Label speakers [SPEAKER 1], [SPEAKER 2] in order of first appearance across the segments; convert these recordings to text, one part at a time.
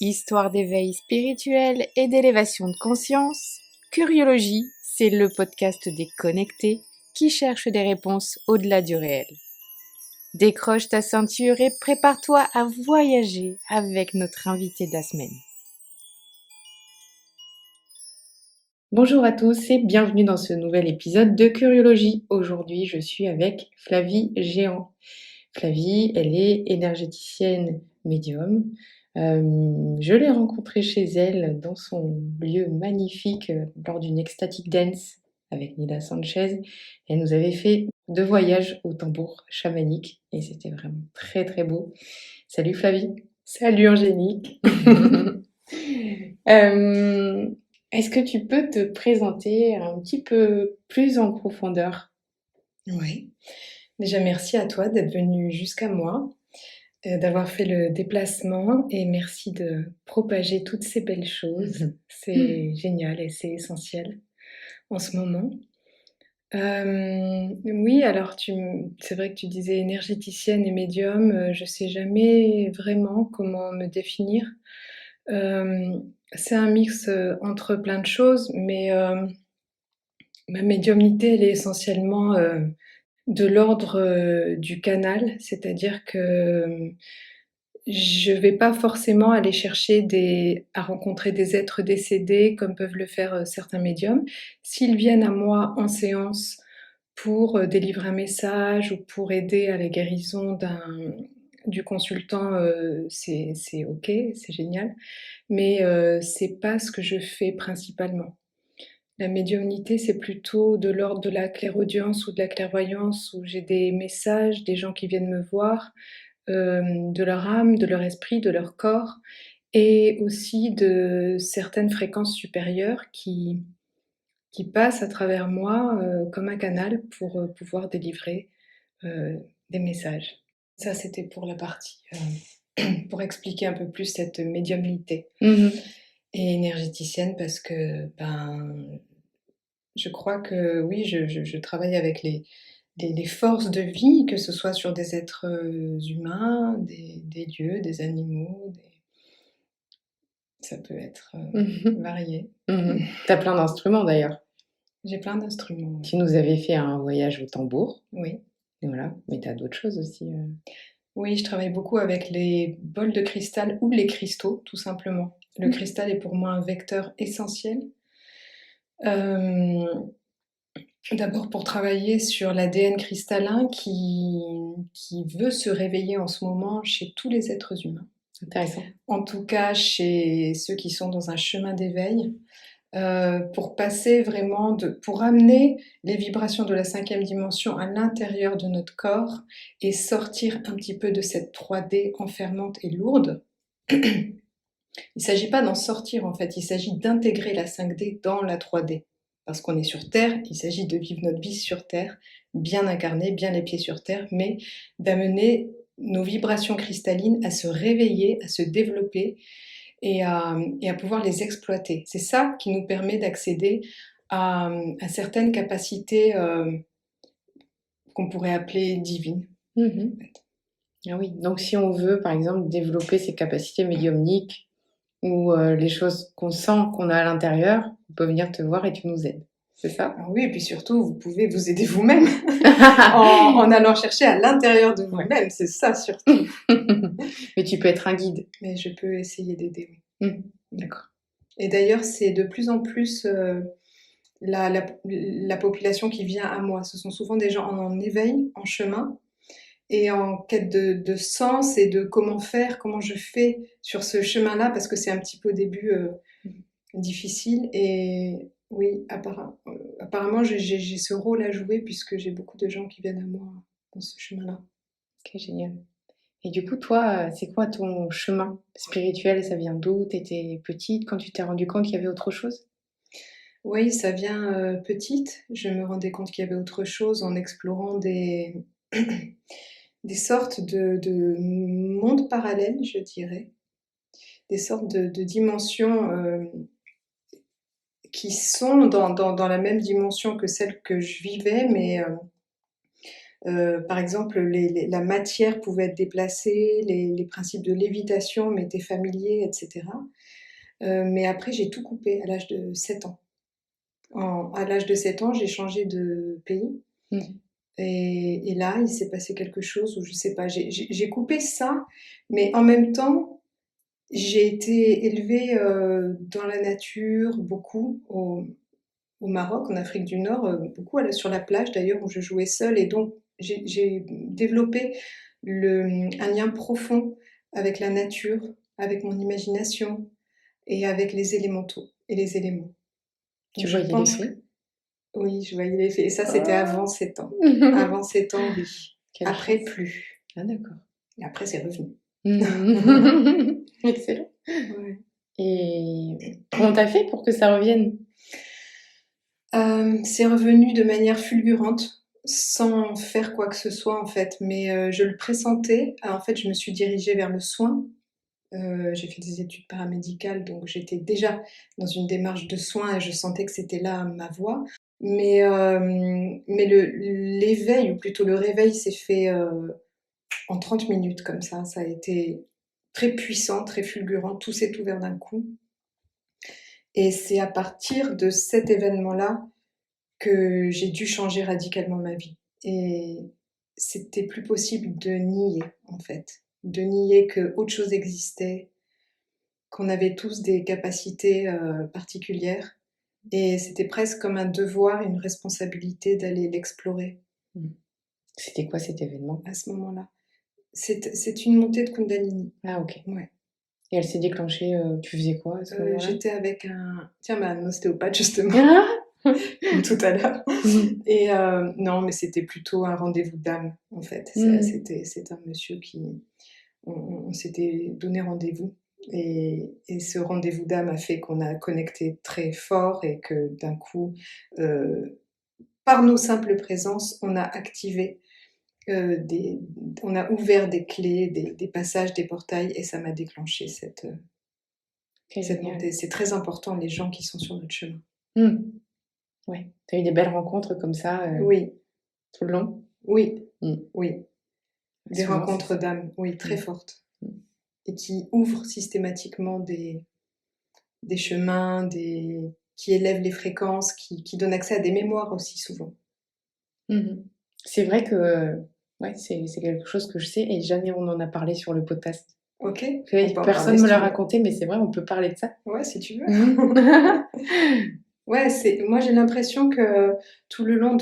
[SPEAKER 1] Histoire d'éveil spirituel et d'élévation de conscience, Curiologie, c'est le podcast des connectés qui cherchent des réponses au-delà du réel. Décroche ta ceinture et prépare-toi à voyager avec notre invité de la semaine. Bonjour à tous et bienvenue dans ce nouvel épisode de Curiologie. Aujourd'hui, je suis avec Flavie Géant. Flavie, elle est énergéticienne médium. Je l'ai rencontrée chez elle dans son lieu magnifique lors d'une ecstatic dance avec Nida Sanchez. Elle nous avait fait 2 voyages au tambour chamanique et c'était vraiment très très beau. Salut Flavie.
[SPEAKER 2] Salut Angélique.
[SPEAKER 1] Euh, Est-ce que tu peux te présenter un petit peu plus en profondeur?
[SPEAKER 2] Oui. Déjà, merci à toi d'être venu jusqu'à moi, d'avoir fait le déplacement et merci de propager toutes ces belles choses. C'est génial et c'est essentiel en ce moment. Oui, alors c'est vrai que tu disais énergéticienne et médium, je sais jamais vraiment comment me définir. C'est un mix, entre plein de choses, mais ma médiumnité, elle est essentiellement, de l'ordre, du canal, c'est-à-dire que, je vais pas forcément aller chercher à rencontrer des êtres décédés comme peuvent le faire, certains médiums. S'ils viennent à moi en séance pour, délivrer un message ou pour aider à la guérison du consultant, c'est OK, c'est génial, mais c'est pas ce que je fais principalement. La médiumnité, c'est plutôt de l'ordre de la clairaudience ou de la clairvoyance, où j'ai des messages, des gens qui viennent me voir, de leur âme, de leur esprit, de leur corps et aussi de certaines fréquences supérieures qui passent à travers moi, comme un canal pour, pouvoir délivrer, des messages. Ça, c'était pour la partie, pour expliquer un peu plus cette médiumnité et énergéticienne parce que, je crois que oui, je travaille avec les forces de vie, que ce soit sur des êtres, humains, des dieux, des animaux, ça peut être, varié.
[SPEAKER 1] Tu as plein d'instruments d'ailleurs.
[SPEAKER 2] J'ai plein d'instruments,
[SPEAKER 1] Tu nous avais fait un voyage au tambour,
[SPEAKER 2] oui.
[SPEAKER 1] et voilà, mais tu as d'autres choses aussi.
[SPEAKER 2] Oui, je travaille beaucoup avec les bols de cristal ou les cristaux, tout simplement. Le cristal est pour moi un vecteur essentiel. Hem D'abord pour travailler sur l'ADN cristallin qui veut se réveiller en ce moment chez tous les êtres humains.
[SPEAKER 1] Intéressant.
[SPEAKER 2] En tout cas, chez ceux qui sont dans un chemin d'éveil, pour passer vraiment pour amener les vibrations de la 5e dimension à l'intérieur de notre corps et sortir un petit peu de cette 3D enfermante et lourde. Il s'agit pas d'en sortir en fait, il s'agit d'intégrer la 5D dans la 3D. Parce qu'on est sur Terre, il s'agit de vivre notre vie sur Terre, bien incarnée, bien les pieds sur Terre, mais d'amener nos vibrations cristallines à se réveiller, à se développer et à pouvoir les exploiter. C'est ça qui nous permet d'accéder à certaines capacités qu'on pourrait appeler divines. En fait.
[SPEAKER 1] Ah oui, donc si on veut par exemple développer ses capacités médiumniques ou les choses qu'on sent qu'on a à l'intérieur, on peut venir te voir et tu nous aides. C'est ça?
[SPEAKER 2] Ah oui, et puis surtout, vous pouvez vous aider vous-même en allant chercher à l'intérieur de vous-même, c'est ça surtout.
[SPEAKER 1] Mais tu peux être un guide.
[SPEAKER 2] Mais je peux essayer d'aider, oui.
[SPEAKER 1] D'accord.
[SPEAKER 2] Et d'ailleurs, c'est de plus en plus la population qui vient à moi. Ce sont souvent des gens en éveil, en chemin, et en quête de sens et de comment faire, comment je fais sur ce chemin-là, parce que c'est un petit peu au début difficile. Et oui, apparemment, j'ai ce rôle à jouer puisque j'ai beaucoup de gens qui viennent à moi dans ce chemin-là.
[SPEAKER 1] Ok, génial. Et du coup, toi, c'est quoi ton chemin spirituel? Ça vient d'où? T'étais petite quand tu t'es rendu compte qu'il y avait autre chose?
[SPEAKER 2] Oui, ça vient petite. Je me rendais compte qu'il y avait autre chose en explorant des, des sortes de mondes parallèles, je dirais. Des sortes de dimensions qui sont dans la même dimension que celle que je vivais, mais Par exemple, la matière pouvait être déplacée, les principes de lévitation m'étaient familiers et cetera. Mais après j'ai tout coupé à l'âge de 7 ans. À l'âge de 7 ans, j'ai changé de pays
[SPEAKER 1] Mmh.
[SPEAKER 2] et là, il s'est passé quelque chose où je sais pas, j'ai coupé ça, mais en même temps, j'ai été élevée, dans la nature, beaucoup au Maroc, en Afrique du Nord, beaucoup sur la plage d'ailleurs où je jouais seule et donc j'ai développé un lien profond avec la nature, avec mon imagination et avec les élémentaux et les éléments. Donc
[SPEAKER 1] Tu
[SPEAKER 2] je
[SPEAKER 1] voyais les
[SPEAKER 2] pense que
[SPEAKER 1] fées?
[SPEAKER 2] oui, je voyais les faits et ça c'était
[SPEAKER 1] Oh!
[SPEAKER 2] avant 7 ans. Avant 7 ans, oui.
[SPEAKER 1] Quelle
[SPEAKER 2] Après
[SPEAKER 1] chance.
[SPEAKER 2] plus
[SPEAKER 1] Ah d'accord.
[SPEAKER 2] et après c'est revenu.
[SPEAKER 1] Mmh. Excellent.
[SPEAKER 2] Ouais.
[SPEAKER 1] Et comment tu as fait pour que ça revienne?
[SPEAKER 2] C'est revenu de manière fulgurante, sans faire quoi que ce soit en fait, mais je le pressentais. En fait, je me suis dirigée vers le soin. J'ai fait des études paramédicales, donc j'étais déjà dans une démarche de soin et je sentais que c'était là ma voie. Mais l'éveil ou plutôt le réveil s'est fait, en 30 minutes comme ça. Ça a été très puissant, très fulgurant, tout s'est ouvert d'un coup et c'est à partir de cet événement-là que j'ai dû changer radicalement ma vie et c'était plus possible de nier, en fait. De nier qu'autre chose existait, qu'on avait tous des capacités, particulières et c'était presque comme un devoir, une responsabilité d'aller l'explorer
[SPEAKER 1] Mmh. C'était quoi cet événement?
[SPEAKER 2] à ce moment-là. C'est une montée de Kundalini,
[SPEAKER 1] Ah OK.
[SPEAKER 2] ouais.
[SPEAKER 1] Et elle s'est déclenchée, tu faisais quoi à ce moment-là?
[SPEAKER 2] J'étais avec un ostéopathe justement,
[SPEAKER 1] Ah!
[SPEAKER 2] comme tout à l'heure
[SPEAKER 1] Mmh.
[SPEAKER 2] et non, mais c'était plutôt un rendez-vous d'âme, en fait.
[SPEAKER 1] Mmh.
[SPEAKER 2] C'est un monsieur qui on s'était donné rendez-vous et ce rendez-vous d'âme a fait qu'on a connecté très fort et que d'un coup, heu, par nos simples présences, on a activé, des on a ouvert des clés, des passages, des portails et ça m'a déclenché
[SPEAKER 1] OK,
[SPEAKER 2] cette
[SPEAKER 1] génial.
[SPEAKER 2] montée. C'est très important, les gens qui sont sur notre chemin.
[SPEAKER 1] Mmh. Ouais. Tu as eu des belles rencontres comme ça,
[SPEAKER 2] Oui,
[SPEAKER 1] tout le long?
[SPEAKER 2] oui,
[SPEAKER 1] Mmh.
[SPEAKER 2] oui. Des
[SPEAKER 1] Souvent c'est
[SPEAKER 2] rencontres
[SPEAKER 1] ça.
[SPEAKER 2] d'âme, oui,
[SPEAKER 1] Mmh.
[SPEAKER 2] très fortes
[SPEAKER 1] Mmh.
[SPEAKER 2] et qui ouvrent systématiquement des chemins, qui élèvent les fréquences, qui donnent accès à des mémoires aussi souvent.
[SPEAKER 1] Mmh. C'est vrai que, ouais, c'est quelque chose que je sais et jamais on en a parlé sur le podcast.
[SPEAKER 2] OK? On
[SPEAKER 1] Oui,
[SPEAKER 2] peut en parler
[SPEAKER 1] personne
[SPEAKER 2] si
[SPEAKER 1] me l'a
[SPEAKER 2] tu veux.
[SPEAKER 1] raconté, mais c'est vrai, on peut parler de ça.
[SPEAKER 2] Ouais, si tu veux.
[SPEAKER 1] Mmh.
[SPEAKER 2] Ouais, moi j'ai l'impression que tout le long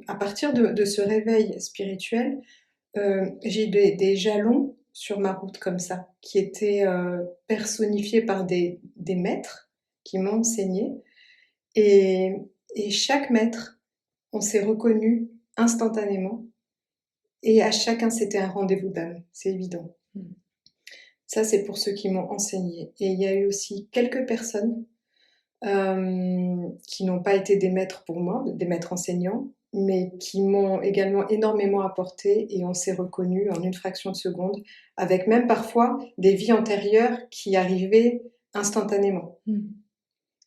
[SPEAKER 2] à partir de ce réveil spirituel, j'ai des jalons sur ma route comme ça, qui étaient, personnifiés par des maîtres qui m'ont enseigné et chaque maître, on s'est reconnus instantanément et à chacun c'était un rendez-vous d'âme, c'est évident.
[SPEAKER 1] Mmh.
[SPEAKER 2] Ça, c'est pour ceux qui m'ont enseigné et il y a eu aussi quelques personnes, qui n'ont pas été des maîtres pour moi, des maîtres enseignants, mais qui m'ont également énormément apporté et on s'est reconnus en une fraction de seconde, avec même parfois des vies antérieures qui arrivaient instantanément.
[SPEAKER 1] Mmh.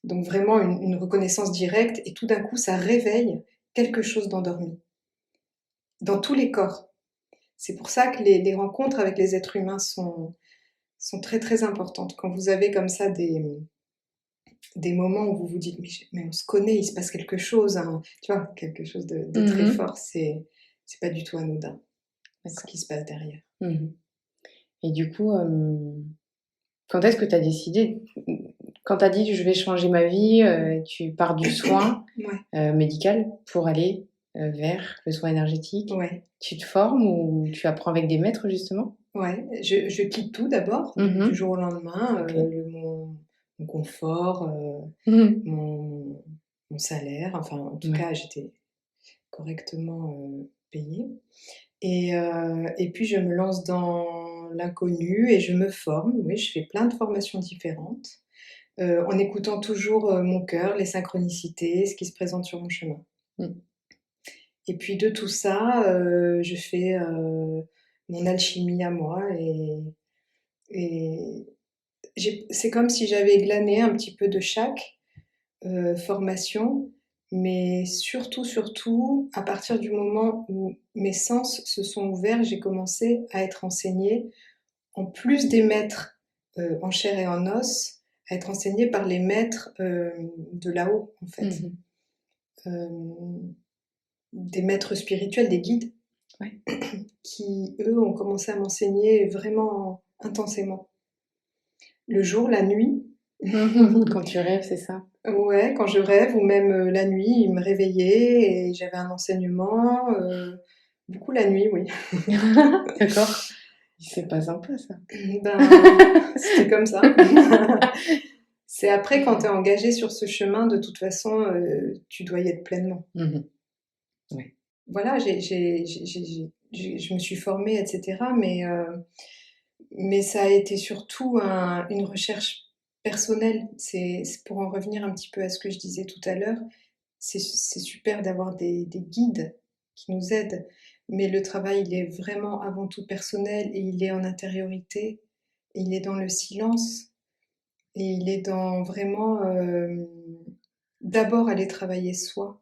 [SPEAKER 2] Donc vraiment une reconnaissance directe et tout d'un coup, ça réveille quelque chose d'endormi, dans tous les corps. C'est pour ça que les rencontres avec les êtres humains sont très, très importantes. Quand vous avez comme ça des moments où vous vous dites: «Mais on se connaît, il se passe quelque chose, hein», tu vois? Quelque chose de très
[SPEAKER 1] Mmh.
[SPEAKER 2] fort, c'est pas du tout anodin, ce
[SPEAKER 1] D'accord.
[SPEAKER 2] qui se passe derrière.
[SPEAKER 1] Mmh. Et du coup, quand est-ce que tu as décidé quand tu as dit: «Je vais changer ma vie», tu pars du soin,
[SPEAKER 2] Ouais,
[SPEAKER 1] médical pour aller, vers le soin énergétique.
[SPEAKER 2] ouais,
[SPEAKER 1] Tu te formes ou tu apprends avec des maîtres justement?
[SPEAKER 2] ouais, je quitte tout d'abord, du
[SPEAKER 1] Mmh.
[SPEAKER 2] jour au lendemain,
[SPEAKER 1] OK.
[SPEAKER 2] mon confort,
[SPEAKER 1] Mmh.
[SPEAKER 2] mon salaire, enfin en tout
[SPEAKER 1] Ouais.
[SPEAKER 2] cas j'étais correctement, payée et puis je me lance dans l'inconnu et je me forme. Oui, je fais plein de formations différentes, en écoutant toujours, mon cœur, les synchronicités, ce qui se présente sur mon chemin
[SPEAKER 1] Mmh.
[SPEAKER 2] et puis de tout ça, je fais, mon alchimie à moi et c'est comme si j'avais glané un petit peu de chaque, formation Mais surtout, à partir du moment où mes sens se sont ouverts, j'ai commencé à être enseignée, en plus des maîtres en chair et en os, à être enseignée par les maîtres de là-haut, en fait.
[SPEAKER 1] Mhm.
[SPEAKER 2] Des maîtres spirituels, des guides,
[SPEAKER 1] Ouais.
[SPEAKER 2] qui, eux, ont commencé à m'enseigner vraiment intensément. Le jour, la nuit.
[SPEAKER 1] Quand tu rêves, c'est ça?
[SPEAKER 2] Ouais, quand je rêve, ou même la nuit, ils me réveillaient et j'avais un enseignement. Beaucoup la nuit, oui.
[SPEAKER 1] D'accord. C'est pas sympa, ça.
[SPEAKER 2] Ben, c'était comme ça. C'est après, quand tu es engagé sur ce chemin, de toute façon, tu dois y être pleinement.
[SPEAKER 1] Mhm. Ouais.
[SPEAKER 2] Voilà, je me suis formée, etc. Mais ça a été surtout une recherche personnelle. C'est pour en revenir un petit peu à ce que je disais tout à l'heure. C'est super d'avoir des guides qui nous aident, mais le travail, il est vraiment avant tout personnel et il est en intériorité, et il est dans le silence, et il est dans vraiment d'abord aller travailler soi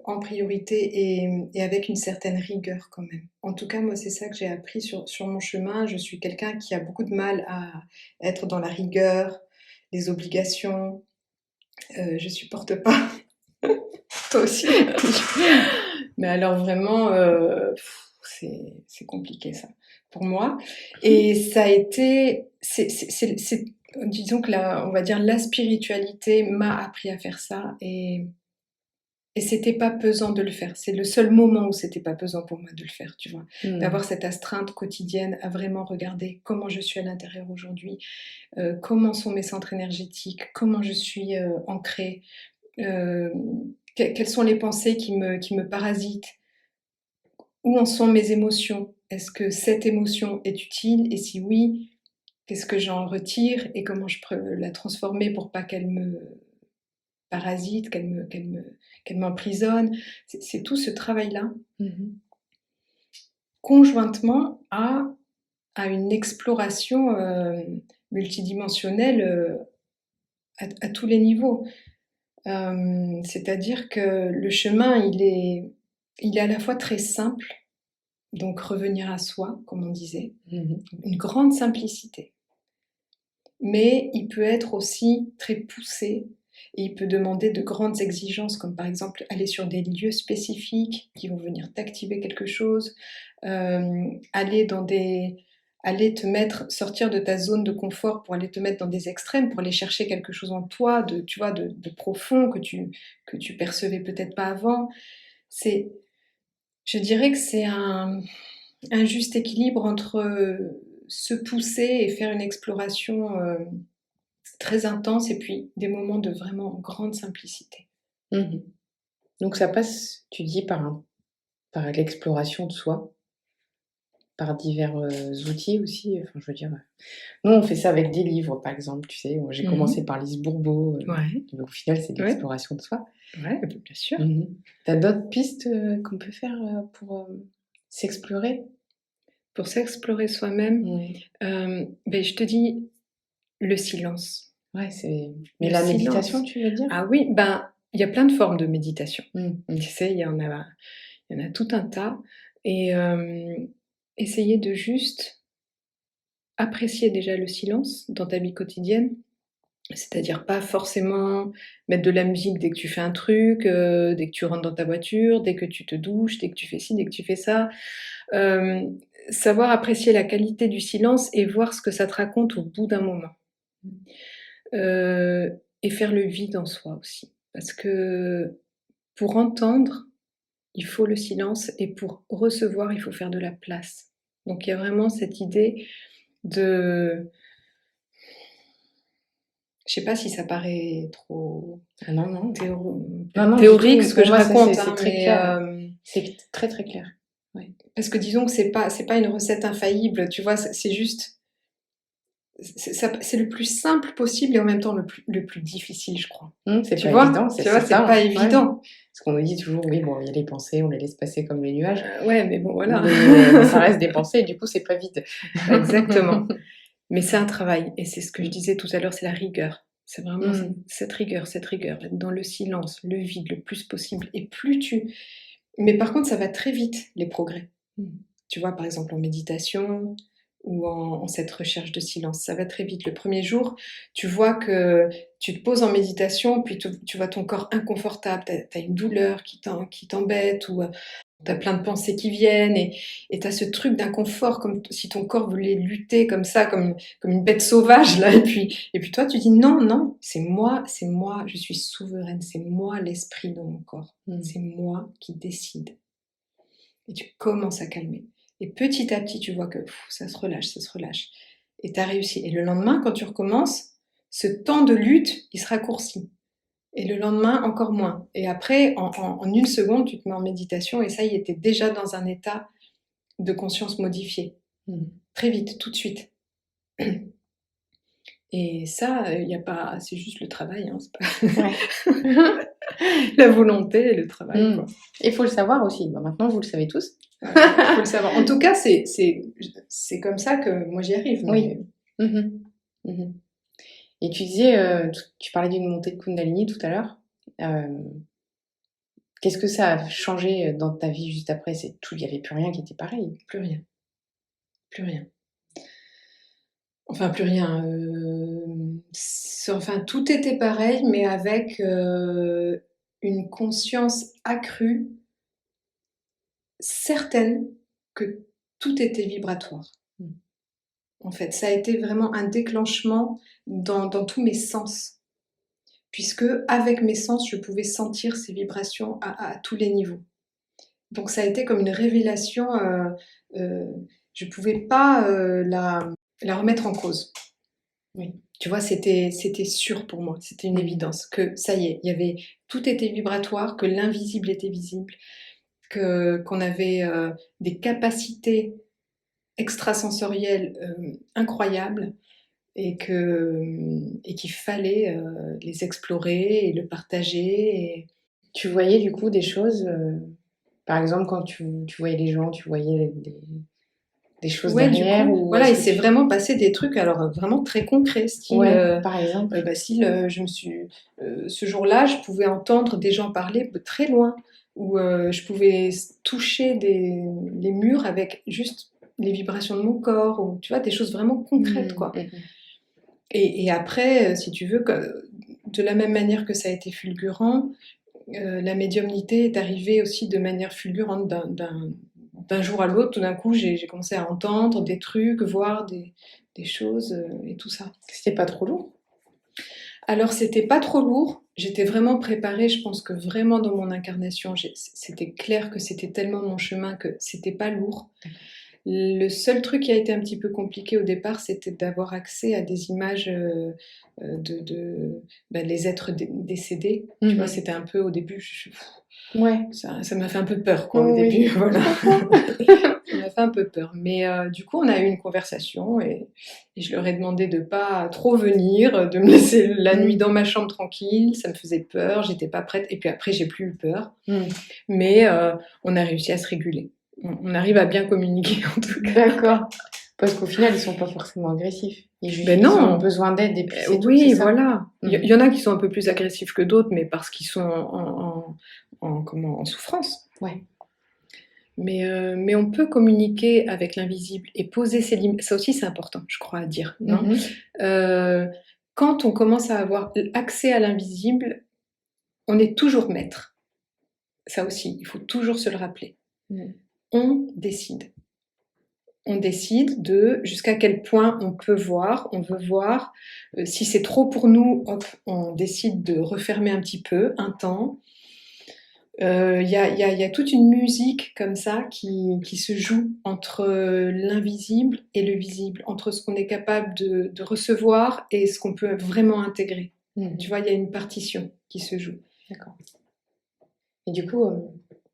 [SPEAKER 2] en priorité, et avec une certaine rigueur quand même. En tout cas, moi, c'est ça que j'ai appris sur mon chemin. Je suis quelqu'un qui a beaucoup de mal à être dans la rigueur, les obligations. Je supporte pas. Toi aussi. Mais alors vraiment, c'est compliqué ça, pour moi. Et ça a été, disons que on va dire la spiritualité m'a appris à faire ça, et c'était pas pesant de le faire. C'est le seul moment où c'était pas pesant pour moi de le faire, tu vois. D'avoir cette astreinte quotidienne à vraiment regarder comment je suis à l'intérieur aujourd'hui, comment sont mes centres énergétiques, comment je suis ancrée, quelles sont les pensées qui me parasitent, où en sont mes émotions, est-ce que cette émotion est utile, et si oui, qu'est-ce que j'en retire et comment je peux la transformer pour pas qu'elle me parasite, qu'elle m'emprisonne. C'est tout ce travail-là, conjointement à une exploration multidimensionnelle à tous les niveaux. C'est-à-dire que le chemin, il est à la fois très simple, donc revenir à soi, comme on disait, une grande simplicité. Mais il peut être aussi très poussé, et il peut demander de grandes exigences, comme par exemple aller sur des lieux spécifiques qui vont venir t'activer quelque chose, aller sortir de ta zone de confort pour aller te mettre dans des extrêmes, pour aller chercher quelque chose en toi, tu vois, de profond que tu percevais peut-être pas avant. Je dirais que c'est un juste équilibre entre se pousser et faire une exploration très intense, et puis des moments de vraiment grande simplicité.
[SPEAKER 1] Donc ça passe, tu dis, par l'exploration de soi, par divers outils aussi. Enfin, je veux dire, nous, on fait ça avec des livres, par exemple, tu sais. J'ai commencé par Lise Bourbeau,
[SPEAKER 2] Ouais,
[SPEAKER 1] mais au final, c'est de
[SPEAKER 2] ouais,
[SPEAKER 1] l'exploration de soi.
[SPEAKER 2] ouais, bien sûr.
[SPEAKER 1] T'as d'autres pistes qu'on peut faire pour s'explorer?
[SPEAKER 2] Pour s'explorer soi-même, je te dis le silence.
[SPEAKER 1] Ouais, mais
[SPEAKER 2] Le
[SPEAKER 1] la
[SPEAKER 2] silence.
[SPEAKER 1] méditation, tu veux dire?
[SPEAKER 2] Ah oui, il y a plein de formes de méditation.
[SPEAKER 1] Tu
[SPEAKER 2] Tu sais, il y en a tout un tas, et essayer de juste apprécier déjà le silence dans ta vie quotidienne. C'est-à-dire pas forcément mettre de la musique dès que tu fais un truc, dès que tu rentres dans ta voiture, dès que tu te douches, dès que tu fais ci, dès que tu fais ça. Savoir apprécier la qualité du silence et voir ce que ça te raconte au bout d'un moment. Et faire le vide en soi aussi. Parce que pour entendre, il faut le silence, et pour recevoir, il faut faire de la place. Donc il y a vraiment cette idée de... Je sais pas si ça paraît trop
[SPEAKER 1] Non, non.
[SPEAKER 2] théorique
[SPEAKER 1] du tout.
[SPEAKER 2] ce que je
[SPEAKER 1] Pour moi,
[SPEAKER 2] raconte,
[SPEAKER 1] c'est très
[SPEAKER 2] mais
[SPEAKER 1] clair. C'est très très clair. Ouais.
[SPEAKER 2] parce que disons que c'est pas une recette infaillible, tu vois, c'est juste, c'est le plus simple possible et en même temps le plus difficile, je crois.
[SPEAKER 1] C'est
[SPEAKER 2] Tu
[SPEAKER 1] pas
[SPEAKER 2] vois,
[SPEAKER 1] évident,
[SPEAKER 2] c'est pas
[SPEAKER 1] ouais.
[SPEAKER 2] évident.
[SPEAKER 1] Parce qu'on nous dit toujours, oui, bon, il y a les pensées, on les laisse passer comme les nuages.
[SPEAKER 2] Ouais, mais bon, voilà.
[SPEAKER 1] Mais ça reste des pensées, et du coup, c'est pas vide.
[SPEAKER 2] Exactement. Mais c'est un travail, et c'est ce que je disais tout à l'heure, c'est la rigueur. C'est vraiment cette rigueur, être dans le silence, le vide le plus possible. Et plus tu... Mais par contre, ça va très vite, les progrès. Tu vois, par exemple, en méditation ou en cette recherche de silence, ça va très vite. Le premier jour, tu vois que tu te poses en méditation, puis tu vois ton corps inconfortable, tu as une douleur qui t'embête, ou tu as plein de pensées qui viennent, et tu as ce truc d'inconfort, comme si ton corps voulait lutter comme ça, comme une bête sauvage, là, et puis toi, tu dis non, non, c'est moi, je suis souveraine, c'est moi l'esprit dans mon corps, c'est moi qui décide. Et tu commences à calmer. Et petit à petit, tu vois que ça se relâche. Et tu as réussi. Et le lendemain, quand tu recommences, ce temps de lutte, il se raccourcit. Et le lendemain, encore moins. Et après, en une seconde, tu te mets en méditation, et ça y est, t'es déjà dans un état de conscience modifié. Très vite, tout de suite. Et ça, y a pas, c'est juste le travail. Hein, c'est pas... La volonté et le travail. Quoi.
[SPEAKER 1] Et il faut le savoir aussi. Bah, maintenant, vous le savez tous.
[SPEAKER 2] Il faut le savoir. En tout cas, c'est comme ça que moi j'y arrive. Mais...
[SPEAKER 1] Oui. Et tu disais, tu parlais d'une montée de Kundalini tout à l'heure. Qu'est-ce que ça a changé dans ta vie juste après? Il n'y avait plus rien qui était pareil.
[SPEAKER 2] Plus rien. Enfin, plus rien. Enfin, tout était pareil, mais avec une conscience accrue, certaine que tout était vibratoire. En fait, ça a été vraiment un déclenchement dans tous mes sens. Puisque avec mes sens, je pouvais sentir ces vibrations à tous les niveaux. Donc ça a été comme une révélation, je ne pouvais pas la remettre en cause. Oui. Tu vois, c'était sûr pour moi, c'était une évidence, que ça y est, tout était vibratoire, que l'invisible était visible, qu'on avait des capacités extrasensorielles incroyables, et qu'il fallait les explorer et le partager. Et...
[SPEAKER 1] Tu voyais du coup des choses, par exemple quand tu voyais les gens, tu voyais des choses derrière,
[SPEAKER 2] ou voilà, il s'est vraiment passé des trucs alors vraiment très concrets, style
[SPEAKER 1] par exemple
[SPEAKER 2] ce jour-là je pouvais entendre des gens parler de très loin, ou je pouvais toucher les murs avec juste les vibrations de mon corps, ou tu vois, des choses vraiment concrètes quoi. Et après, si tu veux, de la même manière que ça a été fulgurant, la médiumnité est arrivée aussi de manière fulgurante. D'un jour à l'autre, tout d'un coup, j'ai commencé à entendre des trucs, voir des choses et tout ça.
[SPEAKER 1] C'était pas trop lourd?
[SPEAKER 2] Alors, c'était pas trop lourd. J'étais vraiment préparée. Je pense que vraiment dans mon incarnation, c'était clair que c'était tellement mon chemin que c'était pas lourd. Le seul truc qui a été un petit peu compliqué au départ, c'était d'avoir accès à des images les êtres décédés. Tu vois, c'était un peu au début... Ça m'a fait un peu peur, quoi, au début. Voilà. Ça m'a fait un peu peur. Mais du coup, on a eu une conversation, et je leur ai demandé de pas trop venir, de me laisser la nuit dans ma chambre tranquille. Ça me faisait peur, j'étais pas prête. Et puis après, j'ai plus eu peur. Mais on a réussi à se réguler. On arrive à bien communiquer, en tout cas.
[SPEAKER 1] D'accord. Parce qu'au final, ils sont pas forcément agressifs. Ils ont besoin d'aide, et puis c'est tout.
[SPEAKER 2] Oui, voilà. Il y en a qui sont un peu plus agressifs que d'autres, mais parce qu'ils sont en souffrance.
[SPEAKER 1] Ouais.
[SPEAKER 2] Mais on peut communiquer avec l'invisible et poser ses limites. Ça aussi, c'est important, je crois, à dire. Non quand on commence à avoir accès à l'invisible, on est toujours maître. Ça aussi, il faut toujours se le rappeler. On décide. On décide de jusqu'à quel point on peut voir, on veut voir. Si c'est trop pour nous, hop, on décide de refermer un petit peu, un temps. Y a toute une musique comme ça qui se joue entre l'invisible et le visible, entre ce qu'on est capable de recevoir et ce qu'on peut vraiment intégrer. Tu vois, il y a une partition qui se joue.
[SPEAKER 1] D'accord. Et du coup,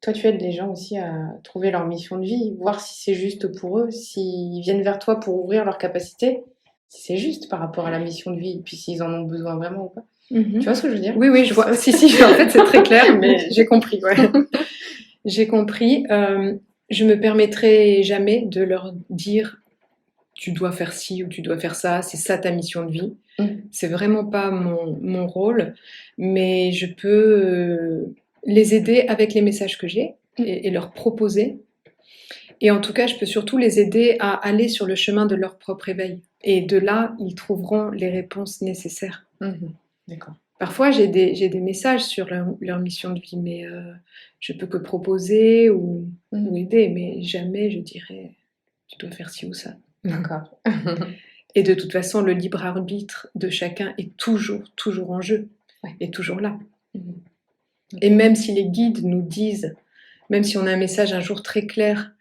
[SPEAKER 1] toi, tu aides les gens aussi à trouver leur mission de vie, voir si c'est juste pour eux, s'ils viennent vers toi pour ouvrir leurs capacités, si c'est juste par rapport à la mission de vie, et puis s'ils en ont besoin vraiment ou pas. Tu vois ce que je veux dire?
[SPEAKER 2] Oui, je vois. Si, en fait, c'est très clair, mais j'ai compris. Ouais. J'ai compris. Je me permettrai jamais de leur dire tu dois faire ci ou tu dois faire ça, c'est ça ta mission de vie.
[SPEAKER 1] Mmh.
[SPEAKER 2] C'est vraiment pas mon rôle, mais je peux, les aider avec les messages que j'ai et leur proposer et en tout cas, je peux surtout les aider à aller sur le chemin de leur propre éveil et de là, ils trouveront les réponses nécessaires.
[SPEAKER 1] Mmh. D'accord.
[SPEAKER 2] Parfois, j'ai des messages sur leur mission de vie, mais je peux que proposer ou
[SPEAKER 1] Mmh.
[SPEAKER 2] aider, mais jamais je dirais: «Tu dois faire ci ou ça».
[SPEAKER 1] D'accord.
[SPEAKER 2] Et de toute façon, le libre arbitre de chacun est toujours, toujours en jeu,
[SPEAKER 1] Ouais.
[SPEAKER 2] est toujours là.
[SPEAKER 1] Mmh.
[SPEAKER 2] Et même si les guides nous disent, même si on a un message un jour très clair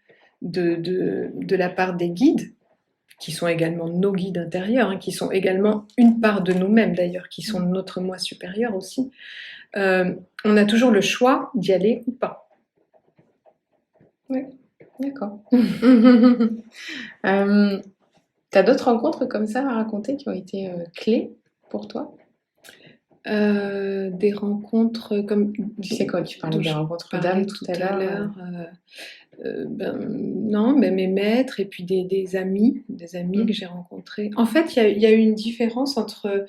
[SPEAKER 2] de la part des guides, qui sont également nos guides intérieurs, hein, qui sont également une part de nous-mêmes d'ailleurs, qui sont notre moi supérieur aussi, on a toujours le choix d'y aller ou pas.
[SPEAKER 1] Ouais, d'accord. Tu as d'autres rencontres comme ça à raconter qui ont été, clés pour toi?
[SPEAKER 2] Des rencontres comme
[SPEAKER 1] Tu sais, quand tu parlais
[SPEAKER 2] dont
[SPEAKER 1] des
[SPEAKER 2] je
[SPEAKER 1] rencontres
[SPEAKER 2] parlais
[SPEAKER 1] d'âmes
[SPEAKER 2] tout
[SPEAKER 1] tout à
[SPEAKER 2] à
[SPEAKER 1] l'heure,
[SPEAKER 2] l'heure, ben, non, ben, mes maîtres et puis des amis que j'ai rencontrés. En fait, il y a eu une différence entre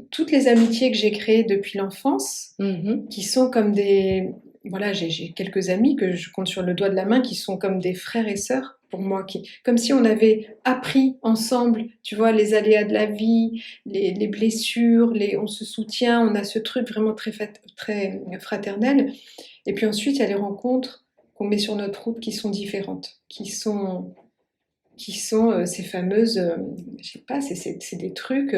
[SPEAKER 2] toutes les amitiés que j'ai créées depuis l'enfance,
[SPEAKER 1] mmh.
[SPEAKER 2] qui sont comme des voilà, j'ai quelques amis que je compte sur le doigt de la main, qui sont comme des frères et sœurs pour moi, qui comme si on avait appris ensemble, tu vois, les aléas de la vie, les blessures, on se soutient, on a ce truc vraiment très fraternel. Et puis ensuite, il y a les rencontres qu'on met sur notre route qui sont différentes, qui sont ces fameuses, je sais pas, c'est des trucs,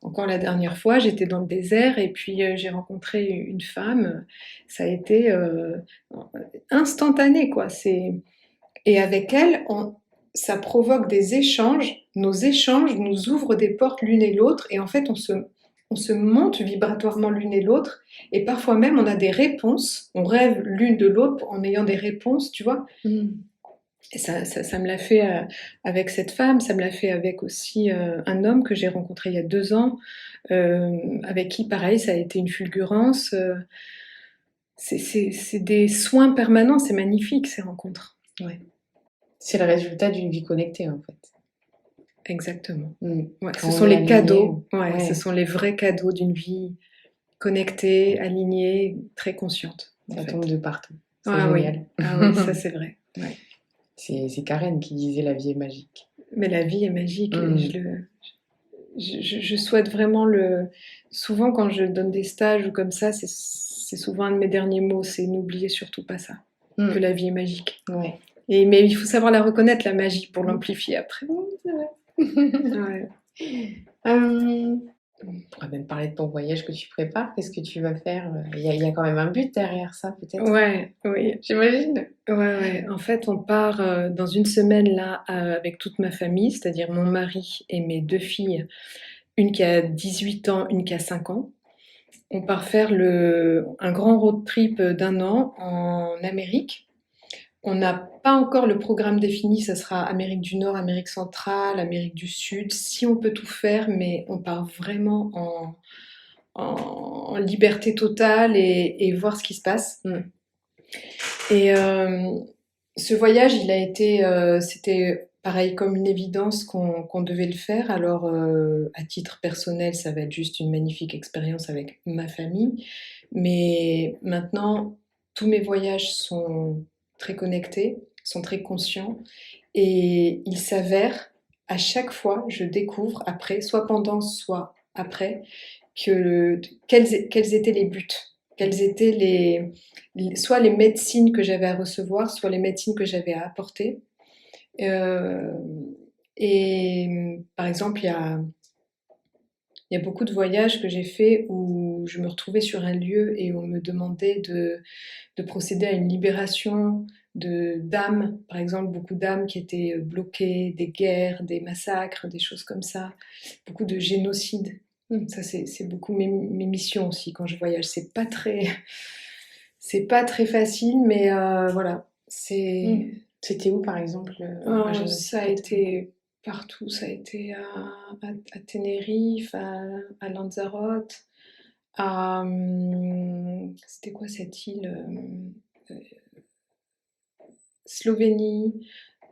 [SPEAKER 2] encore la dernière fois, j'étais dans le désert et puis, j'ai rencontré une femme, ça a été, instantané quoi, et avec elle, ça provoque des échanges. Nos échanges nous ouvrent des portes l'une et l'autre et en fait, on se monte vibratoirement l'une et l'autre et parfois même on a des réponses. On rêve l'une de l'autre en ayant des réponses, tu vois?
[SPEAKER 1] Mmh.
[SPEAKER 2] Et ça me l'a fait, avec cette femme, ça me l'a fait avec aussi, un homme que j'ai rencontré il y a 2 ans, avec qui pareil, ça a été une fulgurance, c'est des soins permanents, c'est magnifique ces rencontres.
[SPEAKER 1] Ouais. C'est le résultat d'une vie connectée, en fait.
[SPEAKER 2] Exactement.
[SPEAKER 1] Mmh.
[SPEAKER 2] Ouais,
[SPEAKER 1] Quand
[SPEAKER 2] ce
[SPEAKER 1] on
[SPEAKER 2] sont
[SPEAKER 1] est
[SPEAKER 2] les
[SPEAKER 1] aligné,
[SPEAKER 2] cadeaux, ouais, ce
[SPEAKER 1] ouais,
[SPEAKER 2] sont les vrais cadeaux d'une vie connectée, alignée, très consciente, en
[SPEAKER 1] ça tombe
[SPEAKER 2] fait.
[SPEAKER 1] de partout. C'est
[SPEAKER 2] Ah oui,
[SPEAKER 1] génial.
[SPEAKER 2] ah oui, ça c'est vrai, ouais.
[SPEAKER 1] C'est Karen qui disait: «La vie est magique».
[SPEAKER 2] Mais la vie est magique et
[SPEAKER 1] Mmh.
[SPEAKER 2] je souhaite vraiment souvent quand je donne des stages ou comme ça, c'est souvent un de mes derniers mots, c'est n'oubliez surtout pas ça, que
[SPEAKER 1] Mmh.
[SPEAKER 2] la vie est magique.
[SPEAKER 1] Ouais.
[SPEAKER 2] Mais il faut savoir la reconnaître, la magie, pour l'amplifier après.
[SPEAKER 1] Mmh, c'est vrai.
[SPEAKER 2] Ouais.
[SPEAKER 1] On pourrait même parler de ton voyage que tu prépares. Qu'est-ce que tu vas faire? Il y a quand même un but derrière ça, peut-être?
[SPEAKER 2] Ouais, oui.
[SPEAKER 1] J'imagine.
[SPEAKER 2] Ouais, ouais. En fait, on part, dans une semaine là, avec toute ma famille, c'est-à-dire mon mari et mes 2 filles, une qui a 18 ans, une qui a 5 ans. On part faire un grand road trip, d'1 an en Amérique. On n'a pas encore le programme défini, ça sera Amérique du Nord, Amérique centrale, Amérique du Sud, si on peut tout faire, mais on part vraiment en liberté totale et voir ce qui se passe.
[SPEAKER 1] Mmh.
[SPEAKER 2] Et ce voyage, c'était pareil comme une évidence qu'on devait le faire. Alors, à titre personnel, ça va être juste une magnifique expérience avec ma famille. Mais maintenant, tous mes voyages sont très connectés, sont très conscients et il s'avère, à chaque fois, je découvre après, soit pendant, soit après, quels étaient les buts, quels étaient soit les médecines que j'avais à recevoir, soit les médecines que j'avais à apporter. Heu par exemple, il y a beaucoup de voyages que j'ai faits où je me retrouvais sur un lieu et on me demandait de procéder à une libération d'âmes, par exemple, beaucoup d'âmes qui étaient, bloquées, des guerres, des massacres, des choses comme ça, beaucoup de génocides. Ça, c'est beaucoup mes missions aussi quand je voyage. C'est pas très facile, mais voilà,
[SPEAKER 1] Mmh.
[SPEAKER 2] c'est
[SPEAKER 1] C'était où, par exemple, un génocide
[SPEAKER 2] ça a
[SPEAKER 1] que tu
[SPEAKER 2] été partout. Ça a été à Tenerife, à Lanzarote, c'était quoi cette île? Slovénie,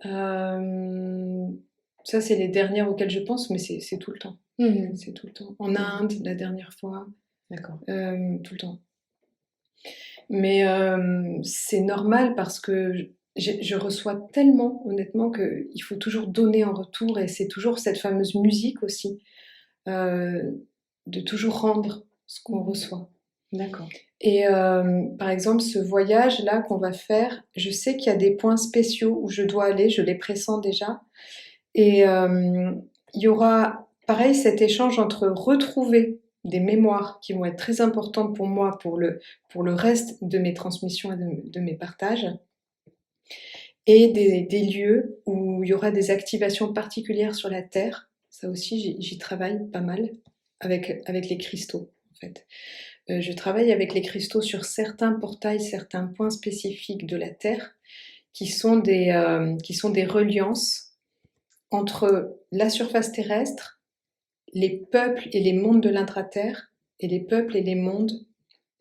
[SPEAKER 2] hem, Ça, c'est les dernières auxquelles je pense, mais c'est tout le temps.
[SPEAKER 1] Mhm.
[SPEAKER 2] C'est tout le temps. En Inde, la dernière fois,
[SPEAKER 1] D'accord.
[SPEAKER 2] tout le temps. Mais c'est normal parce que je reçois tellement, honnêtement, qu'il faut toujours donner en retour et c'est toujours cette fameuse musique aussi, euh, de toujours rendre ce qu'on reçoit.
[SPEAKER 1] D'accord.
[SPEAKER 2] Et par exemple, ce voyage-là qu'on va faire, je sais qu'il y a des points spéciaux où je dois aller, je les pressens déjà. Et il y aura, pareil, cet échange entre retrouver des mémoires qui vont être très importantes pour moi, pour le reste de mes transmissions et de mes partages, et des lieux où il y aura des activations particulières sur la Terre. Ça aussi, j'y travaille pas mal avec les cristaux, en fait. Je travaille avec les cristaux sur certains portails, certains points spécifiques de la Terre, qui sont qui sont des reliances entre la surface terrestre, les peuples et les mondes de l'intraterre, et les peuples et les mondes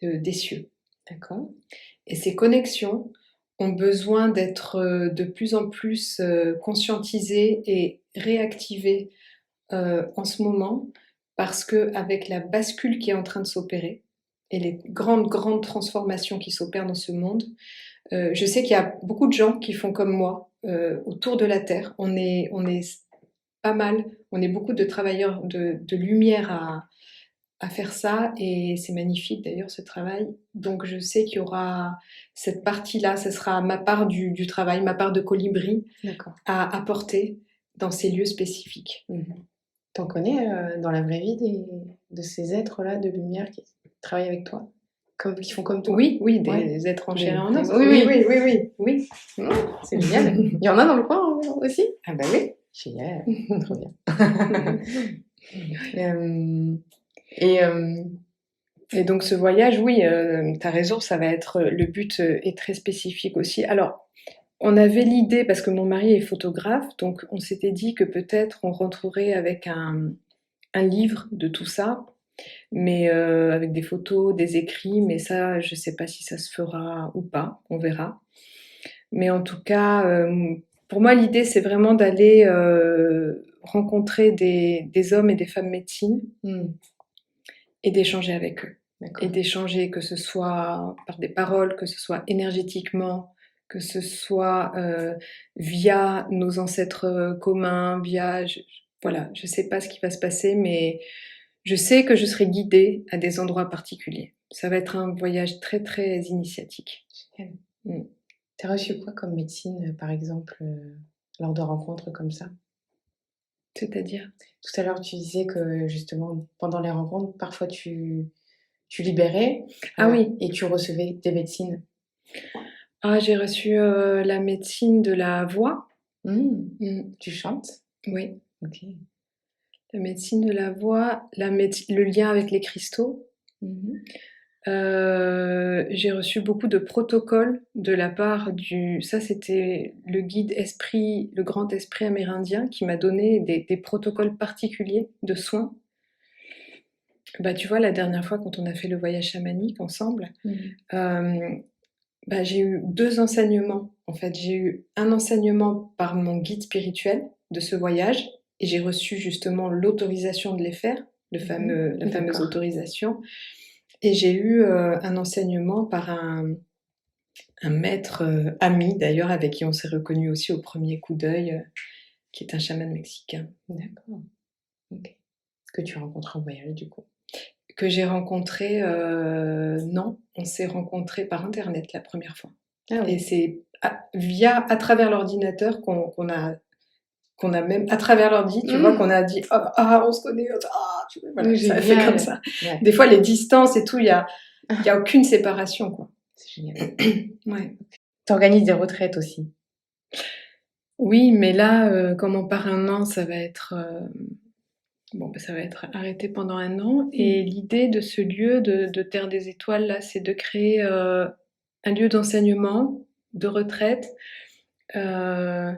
[SPEAKER 2] des cieux.
[SPEAKER 1] D'accord.
[SPEAKER 2] Et ces connexions ont besoin d'être de plus en plus conscientisées et réactivées en ce moment, parce que avec la bascule qui est en train de s'opérer et les grandes transformations qui s'opèrent dans ce monde, je sais qu'il y a beaucoup de gens qui font comme moi autour de la Terre. On est pas mal, on est beaucoup de travailleurs de lumière à faire ça et c'est magnifique d'ailleurs ce travail. Donc je sais qu'il y aura cette partie-là, ce sera ma part du travail, ma part de colibri
[SPEAKER 1] D'accord.
[SPEAKER 2] à apporter dans ces lieux spécifiques.
[SPEAKER 1] T'en connais dans la vraie vie de ces êtres-là de lumière qui travaillent avec toi, qui font comme toi?
[SPEAKER 2] Oui, oui,
[SPEAKER 1] Ouais.
[SPEAKER 2] des êtres en chair et en
[SPEAKER 1] Oui,
[SPEAKER 2] os.
[SPEAKER 1] oui.
[SPEAKER 2] Oui.
[SPEAKER 1] C'est génial. Il y en a dans le coin aussi?
[SPEAKER 2] Ah bah oui.
[SPEAKER 1] Génial, trop bien. Euh, et
[SPEAKER 2] Et donc ce voyage, oui, tu as raison, ça va être le but est très spécifique aussi. Alors, on avait l'idée, parce que mon mari est photographe, donc on s'était dit que peut-être on rentrerait avec un livre de tout ça, mais avec des photos, des écrits, mais ça, je sais pas si ça se fera ou pas, on verra. Mais en tout cas, pour moi, l'idée, c'est vraiment d'aller rencontrer des hommes et des femmes médecine et d'échanger avec eux.
[SPEAKER 1] d'accord.
[SPEAKER 2] Et d'échanger, que ce soit par des paroles, que ce soit énergétiquement, que ce soit via nos ancêtres communs, voilà, je sais pas ce qui va se passer, mais je sais que je serai guidée à des endroits particuliers. Ça va être un voyage très très initiatique.
[SPEAKER 1] Génial.
[SPEAKER 2] Mm.
[SPEAKER 1] T'as reçu quoi comme médecine, par exemple, lors de rencontres comme ça?
[SPEAKER 2] C'est-à-dire?
[SPEAKER 1] Tout à l'heure, tu disais que justement, pendant les rencontres, parfois tu libérais
[SPEAKER 2] Ah oui,
[SPEAKER 1] et tu recevais des médecines.
[SPEAKER 2] ah, j'ai reçu la médecine de la voix. Mm.
[SPEAKER 1] Tu chantes?
[SPEAKER 2] Oui,
[SPEAKER 1] Ok.
[SPEAKER 2] la médecine de la voix, le lien avec les cristaux.
[SPEAKER 1] Mhm.
[SPEAKER 2] J'ai reçu beaucoup de protocoles de la part ça c'était le guide esprit, le grand esprit amérindien qui m'a donné des protocoles particuliers de soins. Bah, tu vois, la dernière fois quand on a fait le voyage chamanique ensemble, euh, bah, j'ai eu deux enseignements. En fait, j'ai eu un enseignement par mon guide spirituel de ce voyage et j'ai reçu justement l'autorisation de les faire, la fameuse
[SPEAKER 1] D'accord.
[SPEAKER 2] autorisation. Et j'ai eu un enseignement par un maître ami d'ailleurs avec qui on s'est reconnu aussi au premier coup d'œil, qui est un chaman mexicain.
[SPEAKER 1] D'accord. Ok. Que tu rencontres en voyage, du coup.
[SPEAKER 2] Que j'ai rencontré, non, on s'est rencontrés par internet la première fois.
[SPEAKER 1] Ah
[SPEAKER 2] Et
[SPEAKER 1] oui.
[SPEAKER 2] c'est à travers l'ordinateur qu'on a même, à travers l'ordi, tu vois, qu'on a dit on se connaît, tu vois, voilà, ça a fait comme ça.
[SPEAKER 1] Ouais.
[SPEAKER 2] Des fois, les distances et tout, il y a aucune séparation, quoi.
[SPEAKER 1] C'est génial.
[SPEAKER 2] Ouais.
[SPEAKER 1] T'organises des retraites aussi.
[SPEAKER 2] Oui, mais là, comme on part un an, ça va être ça va être arrêté pendant un an. Et l'idée de ce lieu de Terre des Étoiles là, c'est de créer un lieu d'enseignement, de retraite. Euh,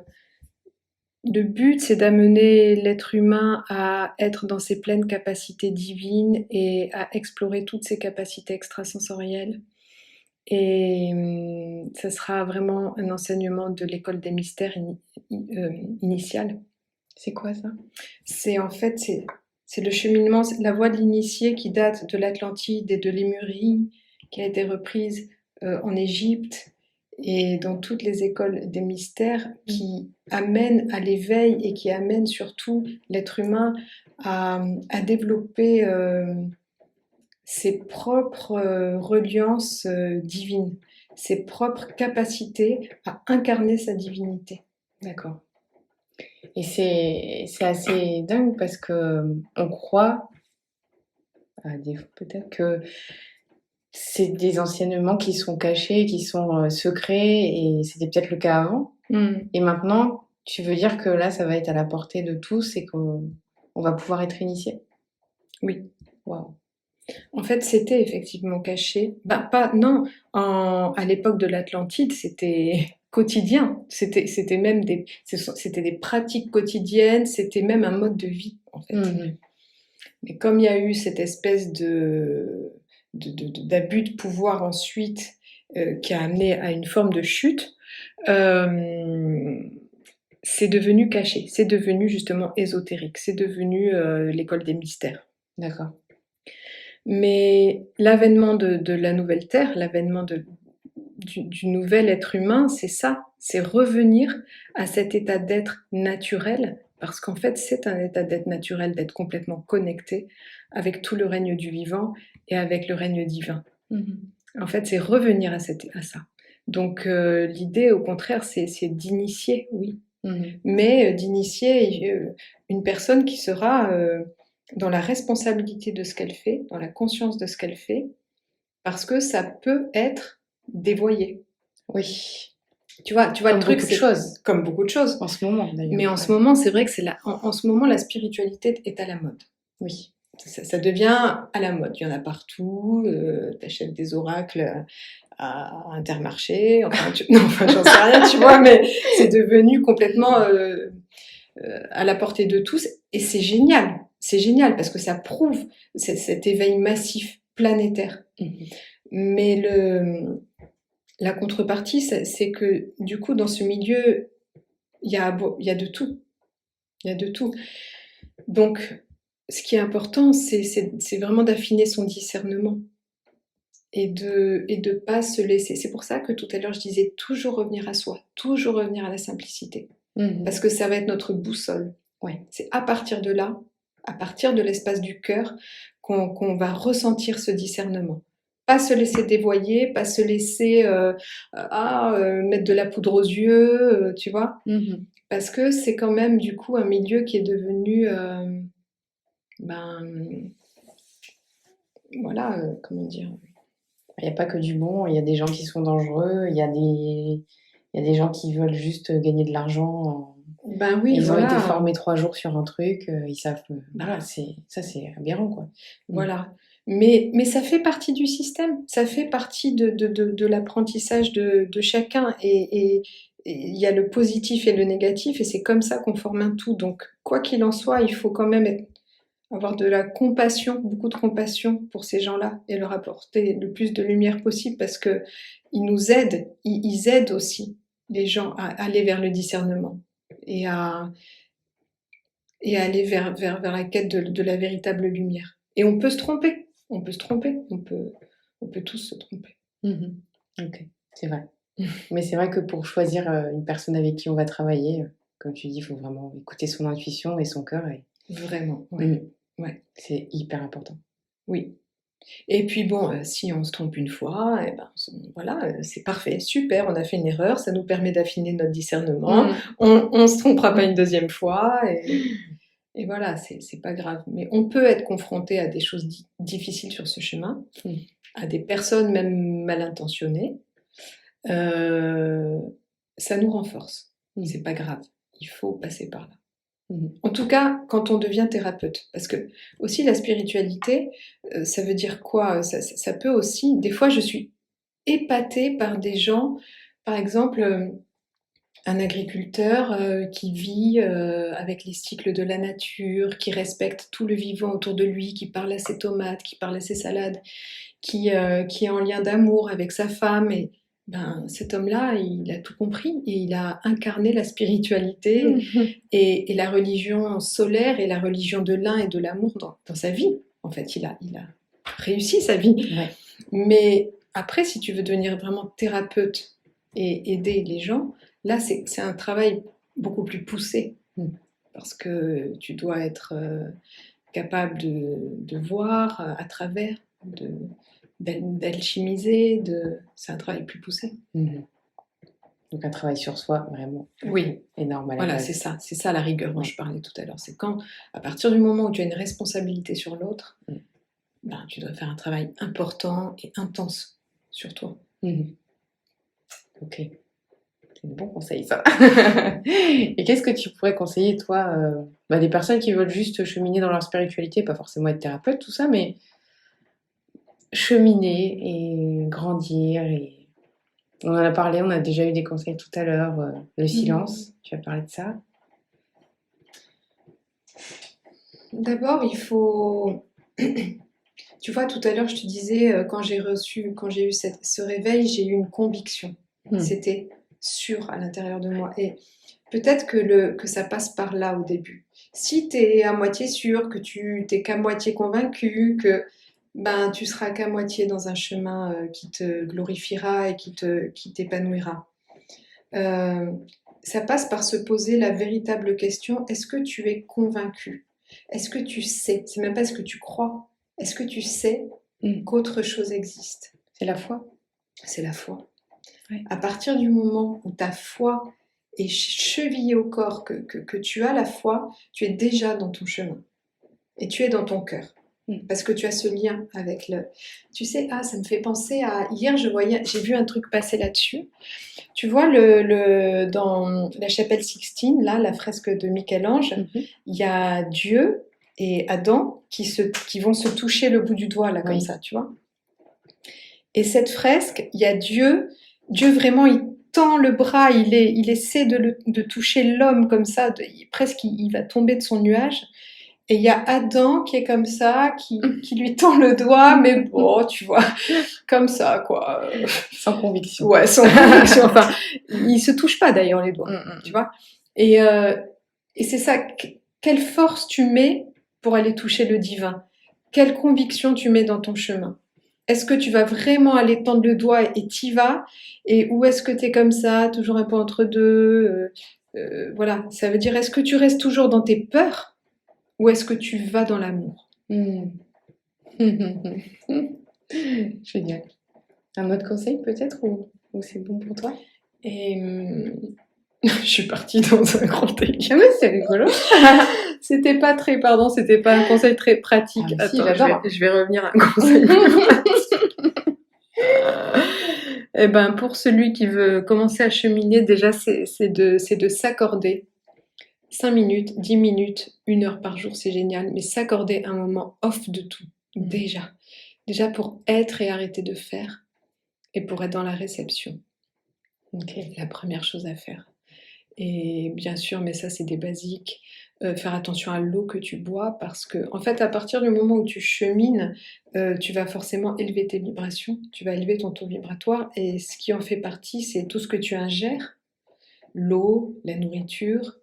[SPEAKER 2] le but, c'est d'amener l'être humain à être dans ses pleines capacités divines et à explorer toutes ses capacités extrasensorielles. Et ça sera vraiment un enseignement de l'école des mystères initiale.
[SPEAKER 1] C'est quoi ça?
[SPEAKER 2] C'est en fait, c'est le cheminement, c'est la voie de l'initié qui date de l'Atlantide et de Lémurie, qui a été reprise en Égypte et dans toutes les écoles des mystères, qui amène à l'éveil et qui amène surtout l'être humain à développer ses propres reliances divines, ses propres capacités à incarner sa divinité.
[SPEAKER 1] D'accord. Et c'est assez dingue parce que on croit, à défaut peut-être, que c'est des enseignements qui sont cachés, qui sont secrets, et c'était peut-être le cas avant. Et maintenant, tu veux dire que là, ça va être à la portée de tous et qu'on va pouvoir être initié?
[SPEAKER 2] Oui.
[SPEAKER 1] Waouh.
[SPEAKER 2] En fait, c'était effectivement caché. Ben, pas, non, à l'époque de l'Atlantide, c'était quotidien. C'était même c'était des pratiques quotidiennes, c'était même un mode de vie, en fait. Mais comme il y a eu cette espèce d'abus de pouvoir ensuite, qui a amené à une forme de chute, c'est devenu caché, c'est devenu justement ésotérique, c'est devenu l'école des mystères.
[SPEAKER 1] D'accord.
[SPEAKER 2] Mais l'avènement de la nouvelle Terre, l'avènement du nouvel être humain, c'est ça, c'est revenir à cet état d'être naturel, parce qu'en fait c'est un état d'être naturel, d'être complètement connecté avec tout le règne du vivant et avec le règne divin. En fait, c'est revenir à ça. Donc l'idée, au contraire, c'est d'initier, oui, mais d'initier une personne qui sera dans la responsabilité de ce qu'elle fait, dans la conscience de ce qu'elle fait, parce que ça peut être dévoyé.
[SPEAKER 1] Oui.
[SPEAKER 2] Tu vois
[SPEAKER 1] Comme
[SPEAKER 2] le truc,
[SPEAKER 1] beaucoup de
[SPEAKER 2] c'est
[SPEAKER 1] choses.
[SPEAKER 2] comme beaucoup de choses.
[SPEAKER 1] En ce moment, d'ailleurs.
[SPEAKER 2] Mais en ce moment, c'est vrai que en ce moment, la spiritualité est à la mode.
[SPEAKER 1] Oui.
[SPEAKER 2] Ça devient à la mode. Il y en a partout. T'achètes des oracles à Intermarché. Enfin, non, enfin, j'en sais rien, tu vois, mais c'est devenu complètement à la portée de tous. Et c'est génial. C'est génial parce que ça prouve cet éveil massif planétaire. Mais la contrepartie, c'est que du coup, dans ce milieu, il y a de tout. Il y a de tout. Donc, ce qui est important, c'est vraiment d'affiner son discernement et de pas se laisser. C'est pour ça que tout à l'heure, je disais toujours revenir à soi, toujours revenir à la simplicité. Parce que ça va être notre boussole.
[SPEAKER 1] Ouais.
[SPEAKER 2] C'est à partir de là, à partir de l'espace du cœur, qu'on va ressentir ce discernement. Pas se laisser dévoyer, pas se laisser mettre de la poudre aux yeux, tu vois. Parce que c'est quand même du coup un milieu qui est devenu, voilà, comment dire.
[SPEAKER 1] Il n'y a pas que du bon, il y a des gens qui sont dangereux, il y a des gens qui veulent juste gagner de l'argent.
[SPEAKER 2] Ben oui,
[SPEAKER 1] Ils ont
[SPEAKER 2] voilà.
[SPEAKER 1] été formés 3 jours sur un truc, ils savent. Voilà, c'est aberrant, quoi.
[SPEAKER 2] Voilà. Mais ça fait partie du système, ça fait partie de l'apprentissage de chacun. Et il y a le positif et le négatif, et c'est comme ça qu'on forme un tout. Donc, quoi qu'il en soit, il faut quand même avoir de la compassion, beaucoup de compassion pour ces gens-là, et leur apporter le plus de lumière possible, parce que ils nous aident, ils aident aussi les gens à aller vers le discernement et à aller vers la quête de la véritable lumière. Et on peut se tromper, on peut tous se tromper.
[SPEAKER 1] Ok, c'est vrai. Mais c'est vrai que pour choisir une personne avec qui on va travailler, comme tu dis, il faut vraiment écouter son intuition et son cœur.
[SPEAKER 2] Vraiment, ouais. Ouais.
[SPEAKER 1] C'est hyper important.
[SPEAKER 2] Oui. Et puis bon, si on se trompe une fois, eh ben, voilà, c'est parfait, super, on a fait une erreur, ça nous permet d'affiner notre discernement. On se trompera pas une deuxième fois, et voilà, c'est pas grave. Mais on peut être confronté à des choses difficiles sur ce chemin, à des personnes même mal intentionnées. Ça nous renforce. C'est pas grave, il faut passer par là. En tout cas, quand on devient thérapeute, parce que aussi la spiritualité, ça veut dire quoi? Ça peut aussi, des fois, je suis épatée par des gens, par exemple, un agriculteur qui vit avec les cycles de la nature, qui respecte tout le vivant autour de lui, qui parle à ses tomates, qui parle à ses salades, qui est en lien d'amour avec sa femme, et ben, cet homme-là, il a tout compris et il a incarné la spiritualité et la religion solaire et la religion de l'un et de l'amour dans sa vie. En fait, il a réussi sa vie.
[SPEAKER 1] Ouais.
[SPEAKER 2] Mais après, si tu veux devenir vraiment thérapeute et aider les gens, là, c'est un travail beaucoup plus poussé. Parce que tu dois être capable de voir à travers, d'alchimiser, c'est un travail plus poussé.
[SPEAKER 1] Donc un travail sur soi, vraiment
[SPEAKER 2] Oui,
[SPEAKER 1] énorme à la
[SPEAKER 2] voilà,
[SPEAKER 1] base.
[SPEAKER 2] c'est ça la rigueur dont je parlais tout à l'heure. C'est quand, à partir du moment où tu as une responsabilité sur l'autre, ben, tu dois faire un travail important et intense sur toi.
[SPEAKER 1] Ok, c'est de bons conseils ça. Et qu'est-ce que tu pourrais conseiller toi, des personnes qui veulent juste cheminer dans leur spiritualité, pas forcément être thérapeute, tout ça, mais cheminer et grandir et on en a parlé, on a déjà eu des conseils tout à l'heure, le silence, tu as parlé de ça.
[SPEAKER 2] D'abord, il faut... Tu vois, tout à l'heure, je te disais, quand j'ai eu ce réveil, j'ai eu une conviction. C'était sûr à l'intérieur de moi. Et peut-être que ça passe par là au début. Si tu es à moitié sûr, que tu t'es qu'à moitié convaincu, que ben, tu seras qu'à moitié dans un chemin qui te glorifiera et qui t'épanouira. Ça passe par se poser la véritable question, est-ce que tu es convaincu? Est-ce que tu sais? C'est même pas ce que tu crois. Est-ce que tu sais qu'autre chose existe?
[SPEAKER 1] C'est la foi.
[SPEAKER 2] C'est la foi.
[SPEAKER 1] Ouais.
[SPEAKER 2] À partir du moment où ta foi est chevillée au corps, que tu as la foi, tu es déjà dans ton chemin. Et tu es dans ton cœur. Parce que tu as ce lien avec le... Tu sais, ça me fait penser à... Hier, j'ai vu un truc passer là-dessus. Tu vois, dans la chapelle Sixtine, là, la fresque de Michel-Ange, il y a Dieu et Adam qui vont se toucher le bout du doigt, là, comme ça, tu vois. Et cette fresque, il y a Dieu vraiment, il tend le bras, il essaie de toucher l'homme comme ça, presque il va tomber de son nuage. Et il y a Adam qui est comme ça, qui lui tend le doigt, mais bon, tu vois, comme ça, quoi.
[SPEAKER 1] Sans conviction.
[SPEAKER 2] Ouais, sans conviction. Enfin, ils se touchent pas d'ailleurs les doigts, tu vois. Et c'est ça, quelle force tu mets pour aller toucher le divin? Quelle conviction tu mets dans ton chemin? Est-ce que tu vas vraiment aller tendre le doigt et t'y vas? Et ou est-ce que tu es comme ça, toujours un peu entre deux? Voilà, ça veut dire, est-ce que tu restes toujours dans tes peurs? Ou est-ce que tu vas dans l'amour?
[SPEAKER 1] Génial. Un autre conseil peut-être ou c'est bon pour toi?
[SPEAKER 2] Et je suis partie dans un grand délire.
[SPEAKER 1] Ah oui, c'est rigolo.
[SPEAKER 2] C'était pas un conseil très pratique.
[SPEAKER 1] Ah, si,
[SPEAKER 2] attends,
[SPEAKER 1] j'adore.
[SPEAKER 2] je vais revenir à un conseil plus pratique. Eh ben, pour celui qui veut commencer à cheminer, déjà, c'est de s'accorder 5 minutes, 10 minutes, 1 heure par jour, c'est génial, mais s'accorder un moment off de tout, déjà. Déjà pour être et arrêter de faire, et pour être dans la réception. La première chose à faire. Et bien sûr, mais ça c'est des basiques, faire attention à l'eau que tu bois parce que, en fait, à partir du moment où tu chemines, tu vas forcément élever tes vibrations, tu vas élever ton taux vibratoire et ce qui en fait partie, c'est tout ce que tu ingères, l'eau, la nourriture.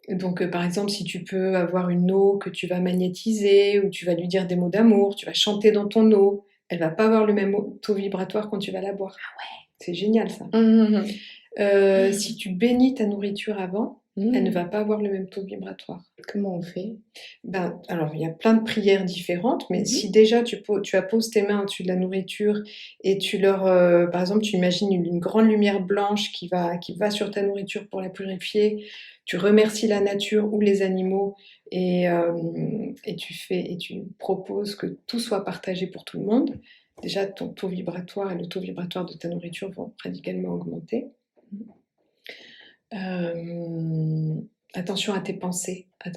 [SPEAKER 2] Donc, par exemple, si tu peux avoir une eau que tu vas magnétiser ou tu vas lui dire des mots d'amour, tu vas chanter dans ton eau, elle va pas avoir le même taux vibratoire quand tu vas la boire. Ah ouais, c'est génial ça. Si tu bénis ta nourriture avant, elle ne va pas avoir le même taux vibratoire.
[SPEAKER 1] Comment on fait?
[SPEAKER 2] Alors, il y a plein de prières différentes, mais si déjà tu apposes tes mains au-dessus de la nourriture et par exemple, tu imagines une grande lumière blanche qui va sur ta nourriture pour la purifier, tu remercies la nature ou les animaux et tu proposes que tout soit partagé pour tout le monde. Déjà, ton taux vibratoire et le taux vibratoire de ta nourriture vont radicalement augmenter. Attention à tes pensées, à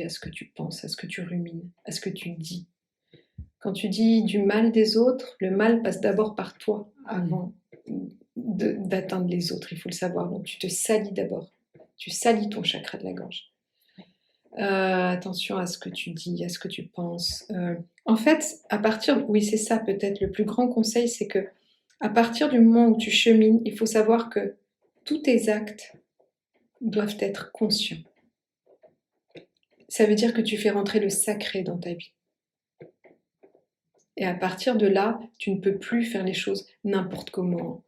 [SPEAKER 2] ce que tu penses, à ce que tu rumines, à ce que tu dis. Quand tu dis du mal des autres, le mal passe d'abord par toi avant d'atteindre les autres, il faut le savoir. Donc tu te salis d'abord, tu salis ton chakra de la gorge. Attention à ce que tu dis, à ce que tu penses. En fait, oui, c'est ça peut-être le plus grand conseil, c'est que À partir du moment où tu chemines, il faut savoir que tous tes actes doivent être conscients. Ça veut dire que tu fais rentrer le sacré dans ta vie. Et à partir de là, tu ne peux plus faire les choses n'importe comment.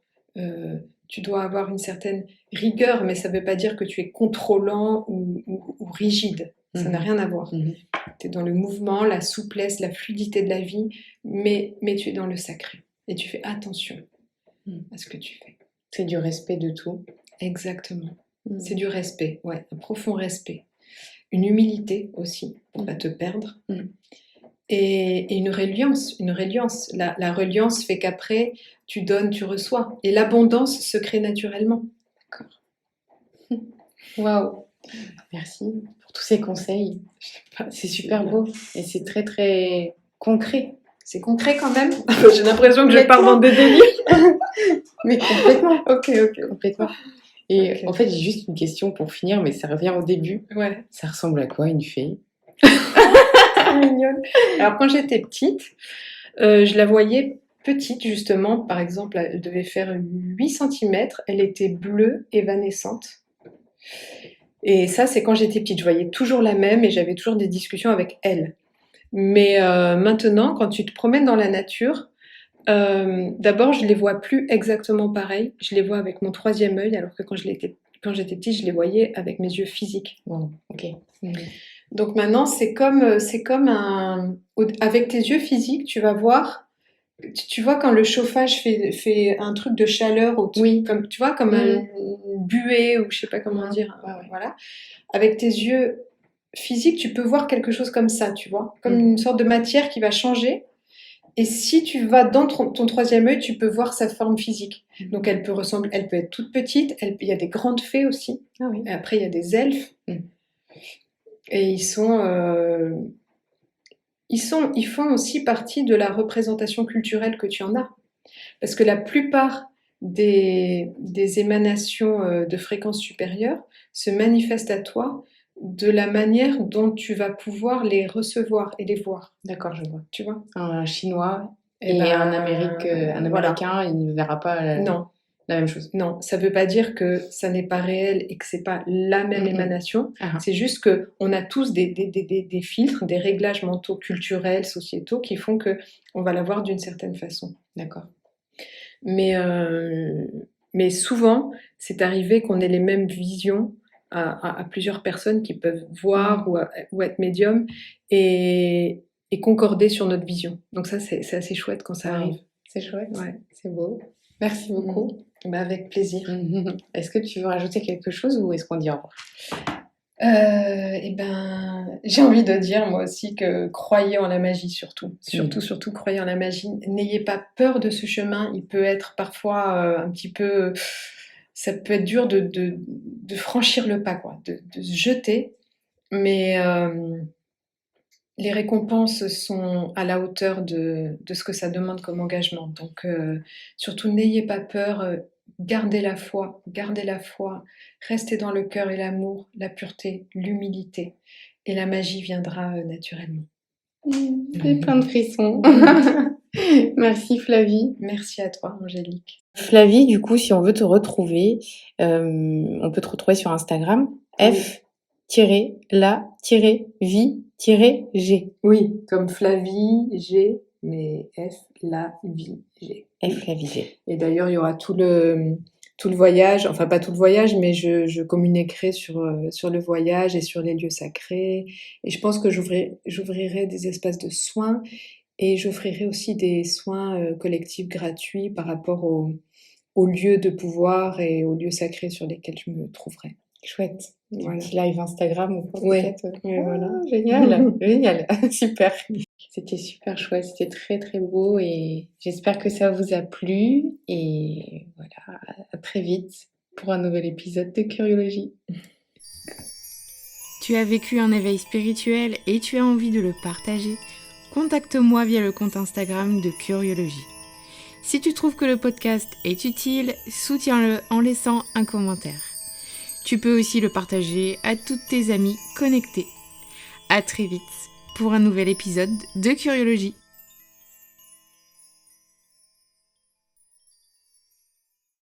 [SPEAKER 2] Tu dois avoir une certaine rigueur, mais ça ne veut pas dire que tu es contrôlant ou rigide. Ça n'a rien à voir. Tu es dans le mouvement, la souplesse, la fluidité de la vie, mais tu es dans le sacré. Et tu fais attention à ce que tu fais.
[SPEAKER 1] C'est du respect de tout.
[SPEAKER 2] Exactement. C'est du respect, ouais, un profond respect. Une humilité aussi, pour ne pas te perdre. Et une reliance. La reliance fait qu'après, tu donnes, tu reçois. Et l'abondance se crée naturellement.
[SPEAKER 1] D'accord. Waouh. Merci pour tous ces conseils. C'est super beau. Et c'est très, très concret.
[SPEAKER 2] C'est concret quand même. J'ai l'impression que je pars dans des délires.
[SPEAKER 1] Mais complètement.
[SPEAKER 2] Ok.
[SPEAKER 1] Complètement. Et en fait, j'ai juste une question pour finir, mais ça revient au début.
[SPEAKER 2] Ouais.
[SPEAKER 1] Ça ressemble à quoi, une fée?
[SPEAKER 2] C'est mignonne. Alors, quand j'étais petite, je la voyais petite, justement. Par exemple, elle devait faire 8 cm. Elle était bleue, évanescente. Et ça, c'est quand j'étais petite. Je voyais toujours la même et j'avais toujours des discussions avec elle. Mais maintenant, quand tu te promènes dans la nature, d'abord, je les vois plus exactement pareil. Je les vois avec mon 3e œil, alors que quand j'étais petite, je les voyais avec mes yeux physiques.
[SPEAKER 1] Bon, ok.
[SPEAKER 2] Donc maintenant, c'est comme avec tes yeux physiques, tu vas voir. Tu vois quand le chauffage fait un truc de chaleur autour,
[SPEAKER 1] Oui.
[SPEAKER 2] comme tu vois comme une buée ou je sais pas comment dire.
[SPEAKER 1] Ouais.
[SPEAKER 2] Voilà. Avec tes yeux physiques, tu peux voir quelque chose comme ça, tu vois, comme une sorte de matière qui va changer. Et si tu vas dans ton 3e œil, tu peux voir sa forme physique. Donc elle peut être toute petite. Il y a des grandes fées aussi.
[SPEAKER 1] Ah oui.
[SPEAKER 2] Et après il y a des elfes. Et ils font aussi partie de la représentation culturelle que tu en as. Parce que la plupart des émanations de fréquences supérieures se manifestent à toi de la manière dont tu vas pouvoir les recevoir et les voir.
[SPEAKER 1] D'accord, je vois.
[SPEAKER 2] Tu vois ?
[SPEAKER 1] Un Chinois et un Américain, il ne verra pas la même chose.
[SPEAKER 2] Non, ça ne veut pas dire que ça n'est pas réel et que ce n'est pas la même émanation. C'est juste qu'on a tous des filtres, des réglages mentaux, culturels, sociétaux qui font qu'on va la voir d'une certaine façon.
[SPEAKER 1] D'accord.
[SPEAKER 2] Mais souvent, c'est arrivé qu'on ait les mêmes visions à plusieurs personnes qui peuvent voir ou être médium et concorder sur notre vision. Donc ça, c'est assez chouette quand ça arrive.
[SPEAKER 1] C'est chouette,
[SPEAKER 2] ouais.
[SPEAKER 1] C'est beau. Merci beaucoup.
[SPEAKER 2] Avec plaisir.
[SPEAKER 1] Est-ce que tu veux rajouter quelque chose ou est-ce qu'on dit au revoir ?
[SPEAKER 2] J'ai envie de dire moi aussi que croyez en la magie surtout, croyez en la magie. N'ayez pas peur de ce chemin, il peut être parfois un petit peu, ça peut être dur de franchir le pas, quoi, de se jeter, mais les récompenses sont à la hauteur de ce que ça demande comme engagement. Donc surtout n'ayez pas peur, gardez la foi, restez dans le cœur et l'amour, la pureté, l'humilité, et la magie viendra naturellement.
[SPEAKER 1] J'ai plein de frissons. Merci Flavie.
[SPEAKER 2] Merci à toi Angélique.
[SPEAKER 1] Flavie, du coup, si on veut te retrouver, on peut te retrouver sur Instagram, F-la-vie-G.
[SPEAKER 2] Oui, comme Flavie, G, mais F-la-vie-G.
[SPEAKER 1] F-la-vie-G.
[SPEAKER 2] Et d'ailleurs, il y aura tout le voyage, enfin pas tout le voyage, mais je communiquerai sur le voyage et sur les lieux sacrés. Et je pense que j'ouvrirai des espaces de soins et j'offrirai aussi des soins collectifs gratuits par rapport aux lieux de pouvoir et aux lieux sacrés sur lesquels je me trouverai.
[SPEAKER 1] Chouette.
[SPEAKER 2] Voilà.
[SPEAKER 1] Petit live Instagram ou quoi, peut-être.
[SPEAKER 2] Oui, voilà.
[SPEAKER 1] Génial, génial, super. C'était super chouette, c'était très très beau et j'espère que ça vous a plu et voilà, à très vite pour un nouvel épisode de Curiologie.
[SPEAKER 3] Tu as vécu un éveil spirituel et tu as envie de le partager ? Contacte-moi via le compte Instagram de Curiologie. Si tu trouves que le podcast est utile, soutiens-le en laissant un commentaire. Tu peux aussi le partager à toutes tes amies connectées. À très vite pour un nouvel épisode de Curiologie.